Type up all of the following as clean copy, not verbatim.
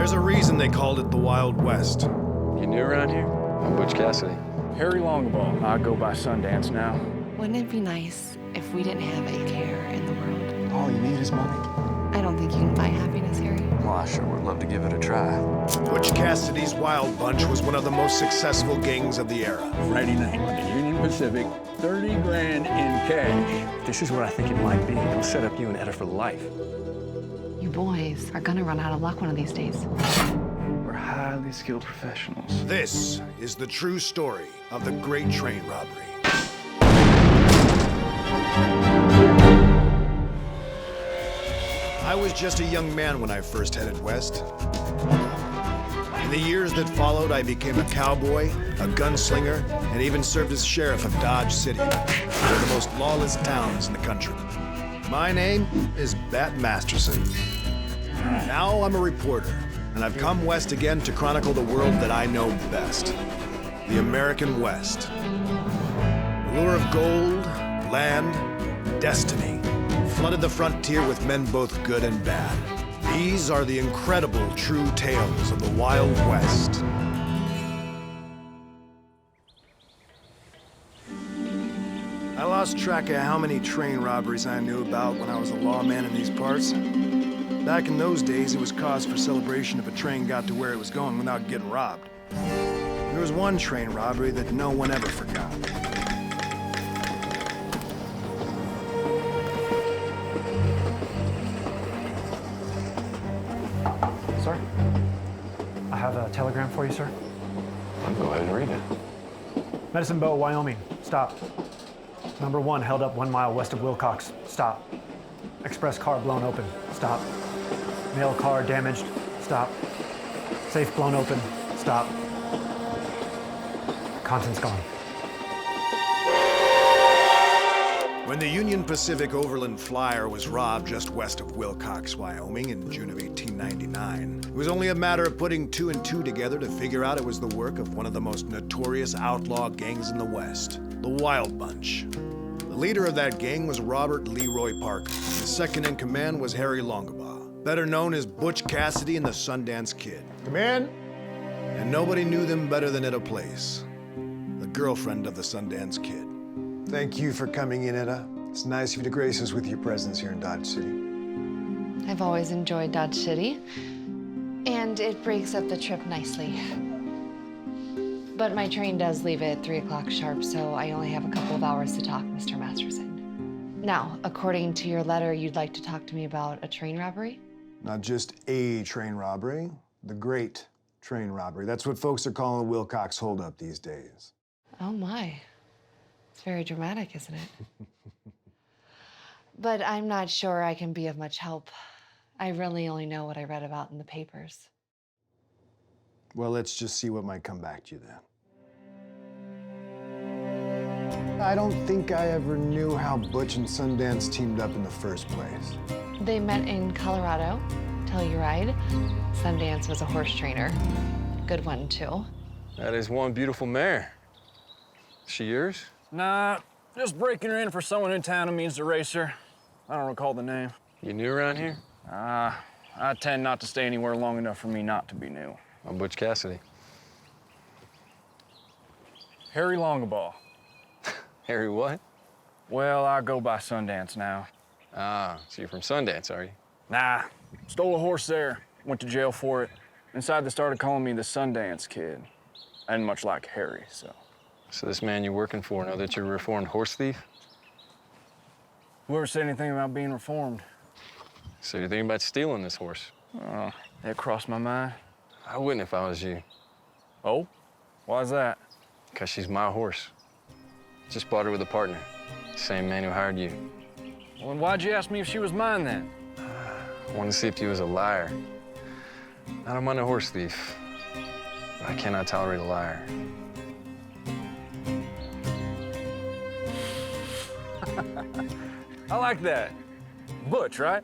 There's a reason they called it the Wild West. You new around here? I'm Butch Cassidy. Harry Longaball. I go by Sundance now. Wouldn't it be nice if we didn't have a care in the world? All you need is money. I don't think you can buy happiness, Harry. Well, I sure would love to give it a try. Butch Cassidy's Wild Bunch was one of the most successful gangs of the era. Friday night at the Union Pacific, 30 grand in cash. This is what I think it might be. It'll set up you and Etta for life. You boys are gonna run out of luck one of these days. We're highly skilled professionals. This is the true story of the Great Train Robbery. I was just a young man when I first headed west. In the years that followed, I became a cowboy, a gunslinger, and even served as sheriff of Dodge City, one of the most lawless towns in the country. My name is Bat Masterson. Now I'm a reporter, and I've come west again to chronicle the world that I know best, the American West. The lure of gold, land, destiny flooded the frontier with men both good and bad. These are the incredible true tales of the Wild West. I lost track of how many train robberies I knew about when I was a lawman in these parts. Back in those days, it was cause for celebration if a train got to where it was going without getting robbed. There was one train robbery that no one ever forgot. Sir? I have a telegram for you, sir. I'll go ahead and read it. Medicine Bow, Wyoming. Stop. Number 1 held up 1 mile west of Wilcox. Stop. Express car blown open. Stop. Mail car damaged. Stop. Safe blown open. Stop. Contents gone. When the Union Pacific Overland Flyer was robbed just west of Wilcox, Wyoming in June of 1899, it was only a matter of putting 2 and 2 together to figure out it was the work of one of the most notorious outlaw gangs in the West, the Wild Bunch. The leader of that gang was Robert Leroy Parker. The second in command was Harry Longaball, better known as Butch Cassidy and the Sundance Kid. Come in. And nobody knew them better than Etta Place, the girlfriend of the Sundance Kid. Thank you for coming in, Etta. It's nice of you to grace us with your presence here in Dodge City. I've always enjoyed Dodge City, and it breaks up the trip nicely. But my train does leave at 3 o'clock sharp, so I only have a couple of hours to talk, Mr. Masterson. Now, according to your letter, you'd like to talk to me about a train robbery? Not just a train robbery, the Great Train Robbery. That's what folks are calling the Wilcox holdup these days. Oh my. It's very dramatic, isn't it? But I'm not sure I can be of much help. I really only know what I read about in the papers. Well, let's just see what might come back to you then. I don't think I ever knew how Butch and Sundance teamed up in the first place. They met in Colorado. Telluride. Sundance was a horse trainer. Good one, too. That is one beautiful mare. She yours? Nah, just breaking her in for someone in town who means to race her. I don't recall the name. You new around here? I tend not to stay anywhere long enough for me not to be new. I'm Butch Cassidy. Harry Longaball. Harry what? Well, I go by Sundance now. Ah, so you're from Sundance, are you? Nah, stole a horse there. Went to jail for it. Inside, they started calling me the Sundance Kid. I didn't much like Harry, so. So this man you're working for know that you're a reformed horse thief? Whoever said anything about being reformed? So you're thinking about stealing this horse? That crossed my mind. I wouldn't if I was you. Oh? Why's that? Because she's my horse. Just bought her with a partner. Same man who hired you. Well, then why'd you ask me if she was mine then? I wanted to see if you was a liar. I don't mind a horse thief, but I cannot tolerate a liar. I like that. Butch, right?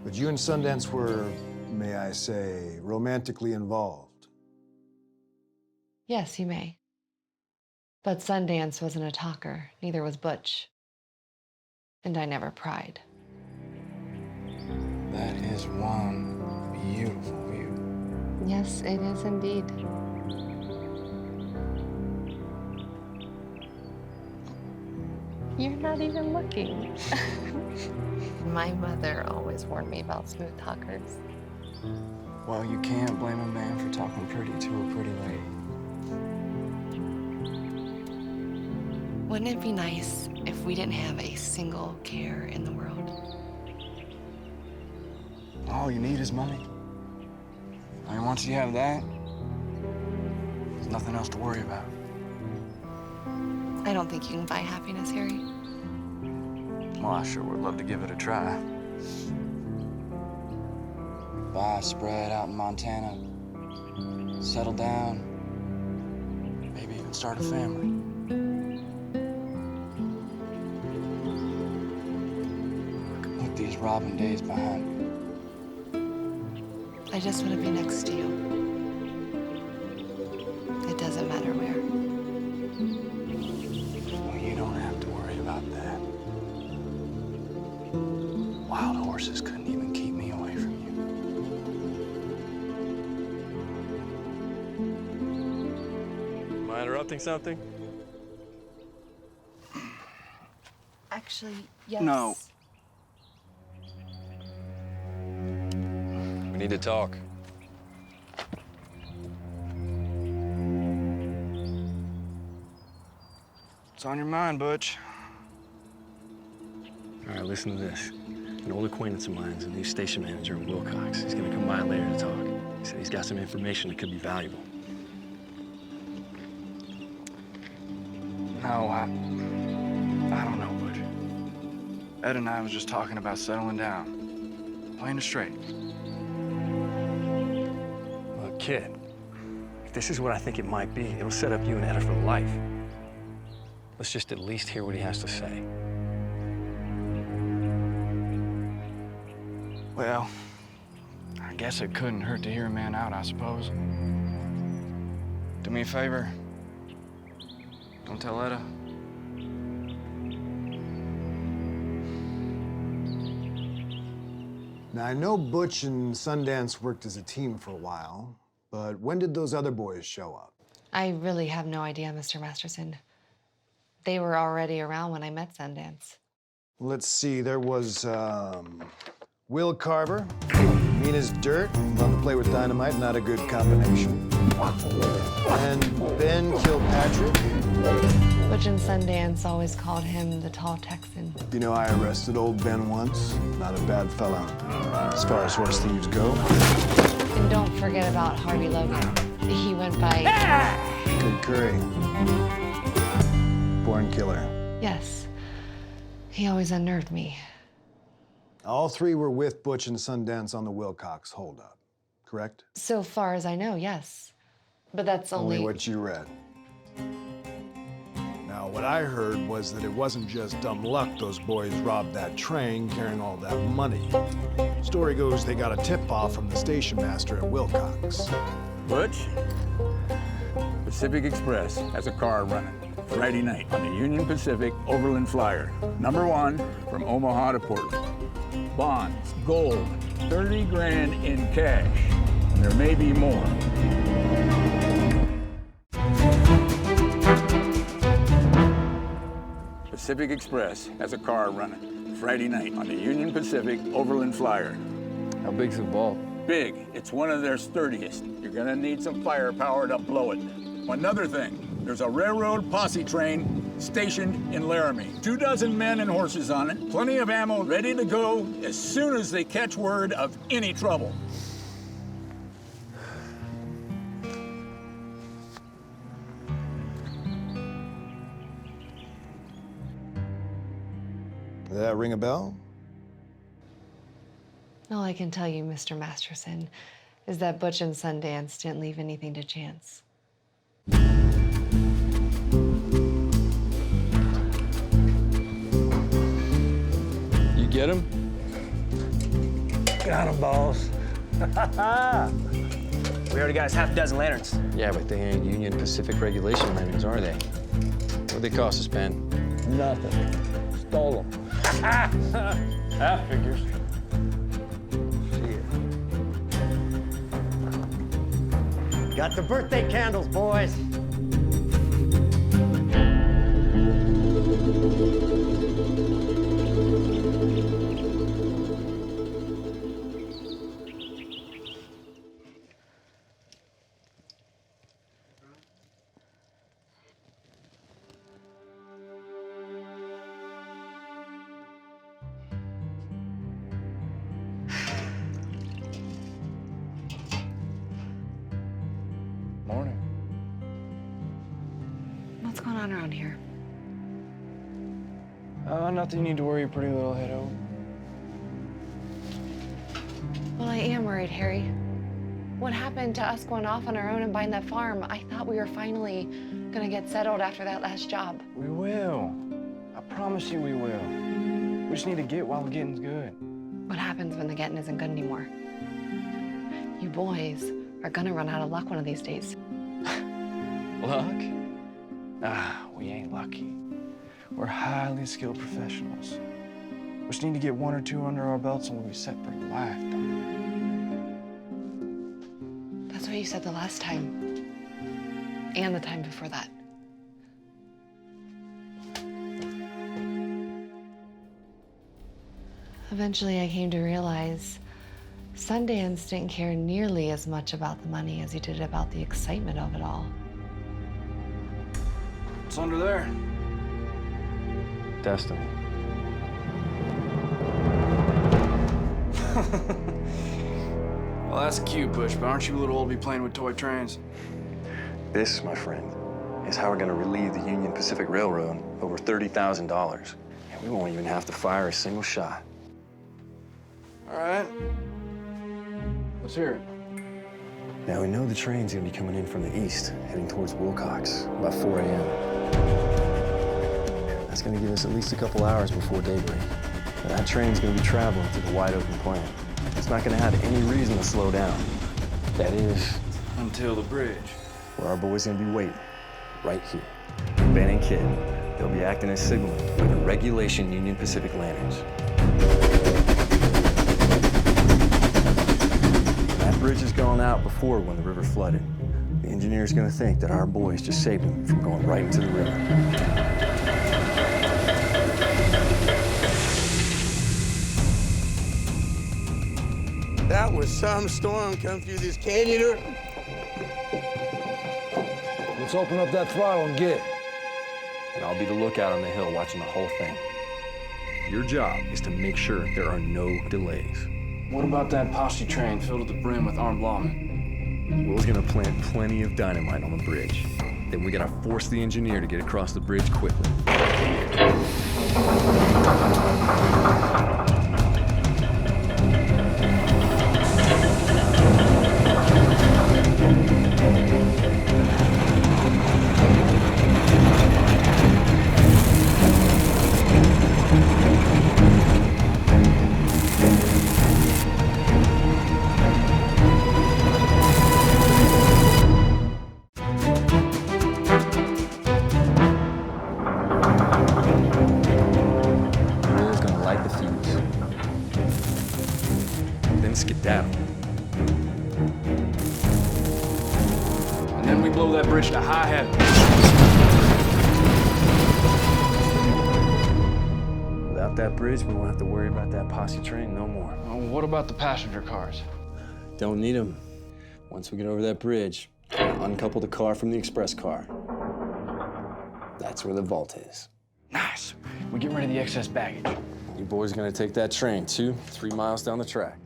But you and Sundance were, may I say, romantically involved. Yes, you may. But Sundance wasn't a talker, neither was Butch. And I never pried. That is one beautiful view. Yes, it is indeed. You're not even looking. My mother always warned me about smooth talkers. Well, you can't blame a man for talking pretty to a pretty lady. Wouldn't it be nice if we didn't have a single care in the world? All you need is money. I mean, once you have that, there's nothing else to worry about. I don't think you can buy happiness, Harry. Well, I sure would love to give it a try. Buy a spread out in Montana, settle down, maybe even start a family. I could put these robbing days behind me. I just want to be next to you. It doesn't matter where. Well, you don't have to worry about that. Wild horses couldn't even keep me away from you. Am I interrupting something? Actually, yes. No. We need to talk. What's on your mind, Butch? All right, listen to this. An old acquaintance of mine is a new station manager in Wilcox. He's gonna come by later to talk. He said he's got some information that could be valuable. No, I don't know, Butch. Ed and I was just talking about settling down. Plain and straight. Look, kid, if this is what I think it might be, it'll set up you and Etta for life. Let's just at least hear what he has to say. Well, I guess it couldn't hurt to hear a man out, I suppose. Do me a favor. Don't tell Etta. Now, I know Butch and Sundance worked as a team for a while, but when did those other boys show up? I really have no idea, Mr. Masterson. They were already around when I met Sundance. Let's see, there was, Will Carver, mean as dirt, love to play with dynamite, not a good combination. And Ben Kilpatrick. Butch and Sundance always called him the tall Texan. You know, I arrested old Ben once. Not a bad fella, as far as horse thieves go. And don't forget about Harvey Logan. He went by... Good curry. Born killer. Yes. He always unnerved me. All three were with Butch and Sundance on the Wilcox holdup, correct? So far as I know, yes. But that's only... what you read. Now, what I heard was that it wasn't just dumb luck those boys robbed that train carrying all that money. Story goes they got a tip-off from the station master at Wilcox. Butch, Pacific Express has a car running Friday night on the Union Pacific Overland Flyer. #1 from Omaha to Portland. Bonds, gold, 30 grand in cash. There may be more. Pacific Express has a car running Friday night on the Union Pacific Overland Flyer. How big's the vault? Big. It's one of their sturdiest. You're gonna need some firepower to blow it. Another thing, there's a railroad posse train stationed in Laramie. 24 men and horses on it. Plenty of ammo ready to go as soon as they catch word of any trouble. Did that ring a bell? All I can tell you, Mr. Masterson, is that Butch and Sundance didn't leave anything to chance. You get him? Got him, boss. We already got us half a dozen lanterns. Yeah, but they ain't Union Pacific regulation lanterns, are they? What'd they cost us, Ben? Nothing. Stole them. That figures. Got the birthday candles, boys. Morning. What's going on around here? Nothing you need to worry your pretty little head over. Well, I am worried, Harry. What happened to us going off on our own and buying that farm? I thought we were finally gonna get settled after that last job. We will. I promise you we will. We just need to get while the getting's good. What happens when the getting isn't good anymore? You boys are gonna run out of luck one of these days. Luck? We ain't lucky. We're highly skilled professionals. We just need to get one or two under our belts and we'll be set for life. That's what you said the last time. And the time before that. Eventually, I came to realize Sundance didn't care nearly as much about the money as he did about the excitement of it all. It's under there. Destiny. Well, that's cute, Butch, but aren't you a little old to be playing with toy trains? This, my friend, is how we're gonna relieve the Union Pacific Railroad over $30,000. And we won't even have to fire a single shot. All right. Let's hear it. Now, we know the train's gonna be coming in from the east, heading towards Wilcox, about 4 a.m. That's gonna give us at least a couple hours before daybreak. Now, that train's gonna be traveling through the wide open plain. It's not gonna have any reason to slow down. That is, Until the bridge. where our boys gonna be waiting, right here. Ben and Kid, they'll be acting as signalmen for the regulation Union Pacific lanterns. That bridge has gone out before when the river flooded. The engineer's gonna think that our boys just saved him from going right into the river. That was some storm come through this canyon. Let's open up that throttle and get. And I'll be the lookout on the hill watching the whole thing. Your job is to make sure there are no delays. What about that posse train filled to the brim with armed lawmen? Will's gonna plant plenty of dynamite on the bridge. Then we gotta force the engineer to get across the bridge quickly. Skedaddle. And then we blow that bridge to high heaven. Without that bridge, we won't have to worry about that posse train no more. Oh, what about the passenger cars? Don't need them. Once we get over that bridge, we'll uncouple the car from the express car. That's where the vault is. Nice. We get rid of the excess baggage. You boys are gonna take that train 2-3 miles down the track.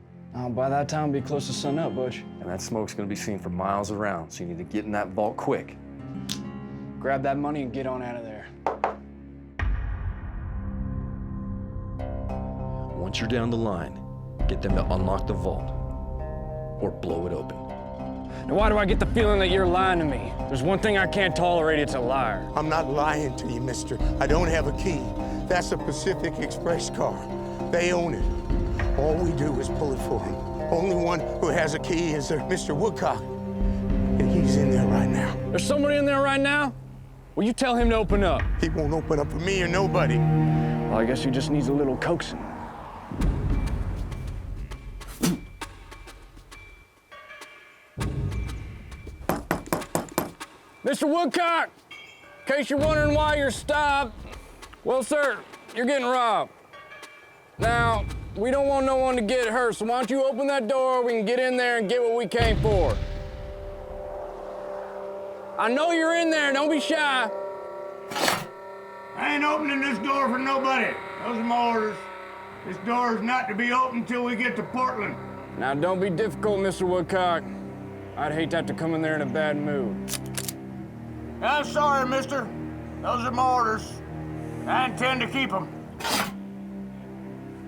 By that time, we'll be close to sun up, Butch. And that smoke's gonna be seen for miles around, so you need to get in that vault quick. Grab that money and get on out of there. Once you're down the line, get them to unlock the vault or blow it open. Now, why do I get the feeling that you're lying to me? There's one thing I can't tolerate, it's a liar. I'm not lying to you, mister. I don't have a key. That's a Pacific Express car. They own it. All we do is pull it for them. Only one who has a key is Mr. Wilcox. And he's in there right now. There's somebody in there right now? Will you tell him to open up? He won't open up for me or nobody. Well, I guess he just needs a little coaxing. Mr. Woodcock, in case you're wondering why you're stopped, well, sir, you're getting robbed. Now, we don't want no one to get hurt, so why don't you open that door, we can get in there and get what we came for. I know you're in there, don't be shy. I ain't opening this door for nobody. Those are my orders. This door is not to be opened till we get to Portland. Now, don't be difficult, Mr. Woodcock. I'd hate to have to come in there in a bad mood. I'm sorry, mister. Those are my orders. I intend to keep them.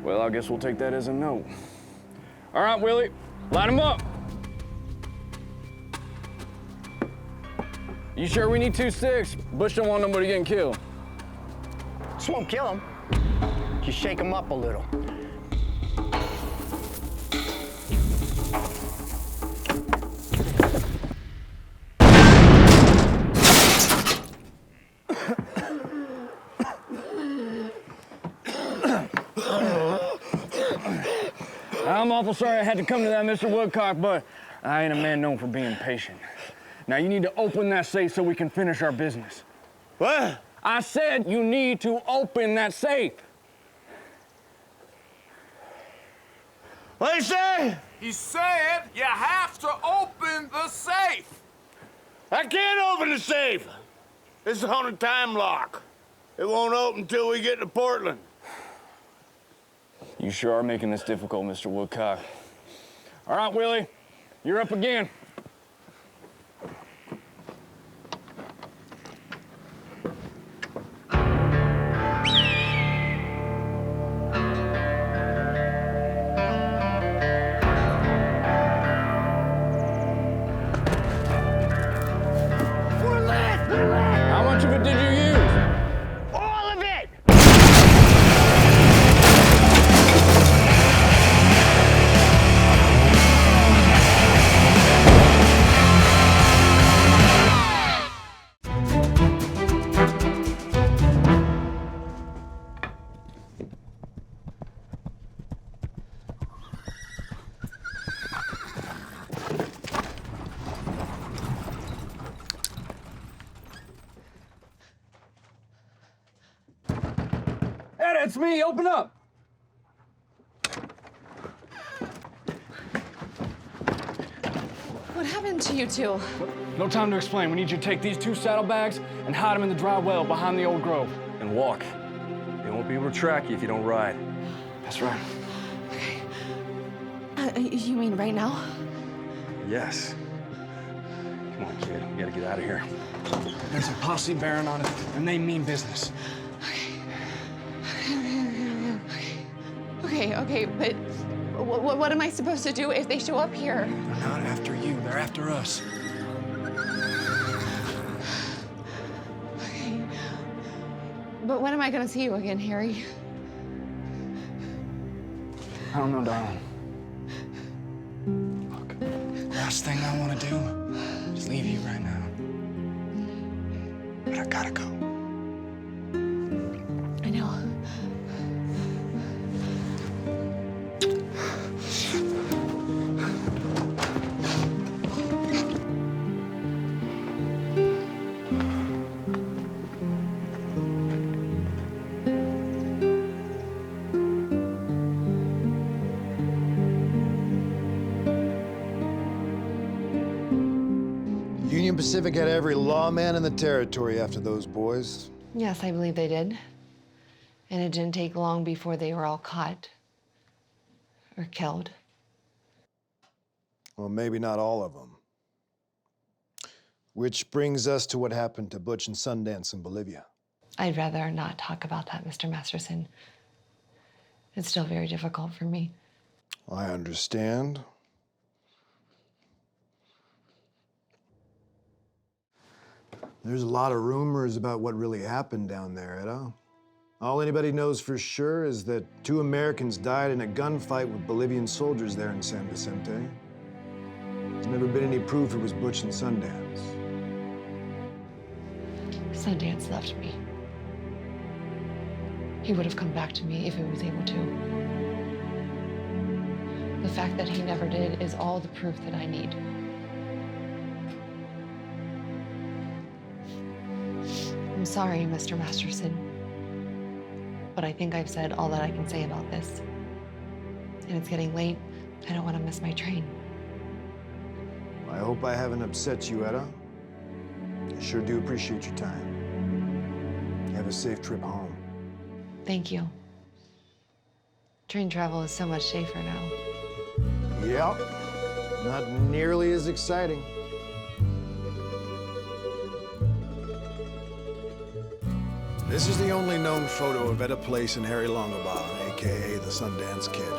Well, I guess we'll take that as a no. All right, Willie, line him up. You sure we need 2 sticks? Butch don't want nobody getting killed. This won't kill him. Just shake him up a little. I'm awful sorry I had to come to that, Mr. Woodcock, but I ain't a man known for being patient. Now, you need to open that safe so we can finish our business. What? I said you need to open that safe. What'd he say? He said you have to open the safe. I can't open the safe. It's on a time lock. It won't open till we get to Portland. You sure are making this difficult, Mr. Woodcock. All right, Willie, you're up again. How much of it did you use? All of it! Ed, it's me. Open up. What happened to you two? No time to explain. We need you to take these 2 saddlebags and hide them in the dry well behind the old grove. And walk. They won't be able to track you if you don't ride. That's right. You mean right now? Yes. Come on, kid. We gotta get out of here. There's a posse bearing on it, and they mean business. Okay, but what am I supposed to do if they show up here? They're not after you. They're after us. Okay. But when am I gonna see you again, Harry? I don't know, darling. Look, last thing I want to do is leave you right now. But I gotta go. I know. Union Pacific had every lawman in the territory after those boys. Yes, I believe they did. And it didn't take long before they were all caught or killed. Well, maybe not all of them. Which brings us to what happened to Butch and Sundance in Bolivia. I'd rather not talk about that, Mr. Masterson. It's still very difficult for me. I understand. There's a lot of rumors about what really happened down there, Ojeda. All anybody knows for sure is that 2 Americans died in a gunfight with Bolivian soldiers there in San Vicente. There's never been any proof it was Butch and Sundance. Sundance left me. He would have come back to me if he was able to. The fact that he never did is all the proof that I need. I'm sorry, Mr. Masterson, but I think I've said all that I can say about this. And it's getting late. I don't want to miss my train. I hope I haven't upset you, Etta. I sure do appreciate your time. Have a safe trip home. Thank you. Train travel is so much safer now. Yep. Not nearly as exciting. This is the only known photo of Etta Place and Harry Longabaugh, aka the Sundance Kid.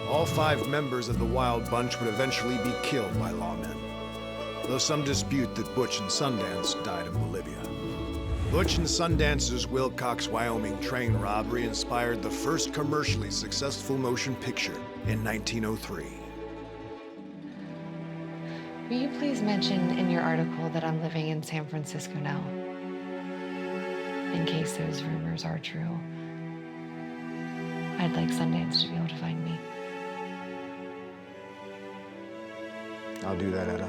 All 5 members of the Wild Bunch would eventually be killed by lawmen, though some dispute that Butch and Sundance died in Bolivia. Butch and Sundance's Wilcox, Wyoming train robbery inspired the first commercially successful motion picture in 1903. Will you please mention in your article that I'm living in San Francisco now? In case those rumors are true. I'd like Sundance to be able to find me. I'll do that, Etta.